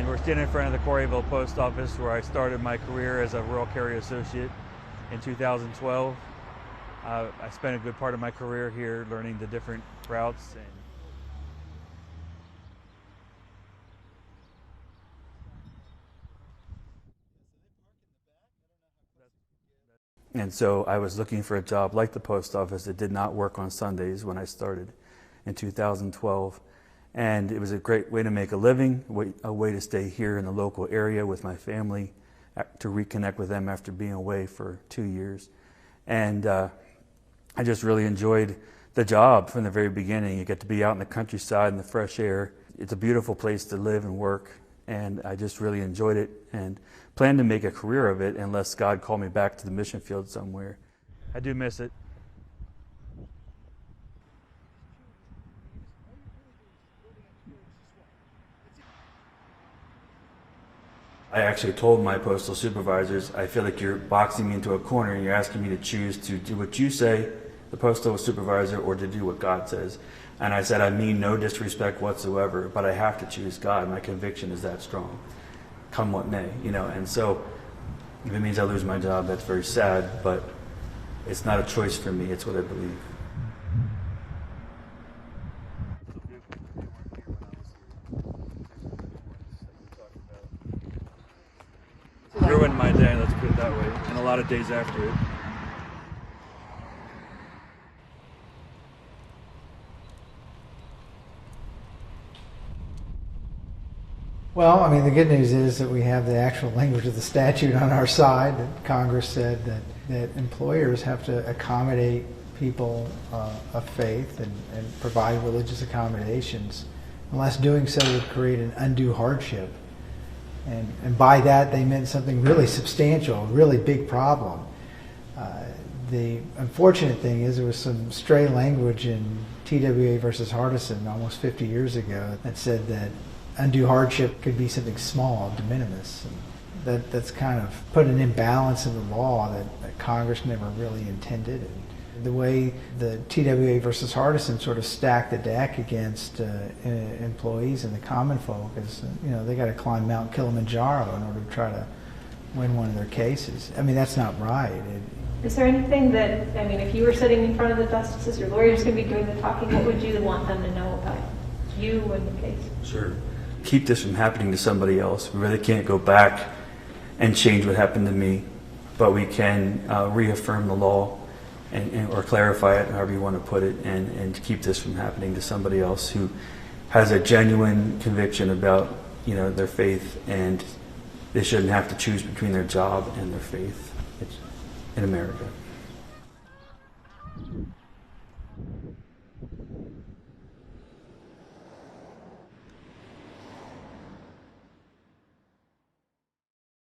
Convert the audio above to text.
We're standing in front of the Quarryville Post Office where I started my career as a rural carrier associate in 2012. I spent a good part of my career here learning the different routes. And so I was looking for a job like the post office. It did not work on Sundays when I started in 2012. And it was a great way to make a living, a way to stay here in the local area with my family, to reconnect with them after being away for 2 years. And I just really enjoyed the job from the very beginning. You get to be out in the countryside in the fresh air. It's a beautiful place to live and work, and I just really enjoyed it and planned to make a career of it unless God called me back to the mission field somewhere. I do miss it. I actually told my postal supervisors, I feel like you're boxing me into a corner and you're asking me to choose to do what you say, the postal supervisor, or to do what God says. And I said, I mean no disrespect whatsoever, but I have to choose God. My conviction is that strong, come what may, you know. And so if it means I lose my job, that's very sad, but it's not a choice for me, it's what I believe. Ruined my day, let's put it that way, and a lot of days after it. Well, I mean, the good news is that we have the actual language of the statute on our side. That Congress said that employers have to accommodate people of faith and provide religious accommodations, unless doing so would create an undue hardship. And by that, they meant something really substantial, a really big problem. The unfortunate thing is there was some stray language in TWA versus Hardison almost 50 years ago that said that undue hardship could be something small, de minimis. And that's kind of put an imbalance in the law that Congress never really intended. And the way the TWA versus Hardison sort of stacked the deck against employees and the common folk is, you know, they got to climb Mount Kilimanjaro in order to try to win one of their cases. I mean, that's not right. Is there anything that, I mean, if you were sitting in front of the justices, your lawyer's going to be doing the talking, what would you want them to know about you and the case? Sure. Keep this from happening to somebody else. We really can't go back and change what happened to me, but we can reaffirm the law or clarify it, however you want to put it, and keep this from happening to somebody else who has a genuine conviction about, you know, their faith, and they shouldn't have to choose between their job and their faith in America.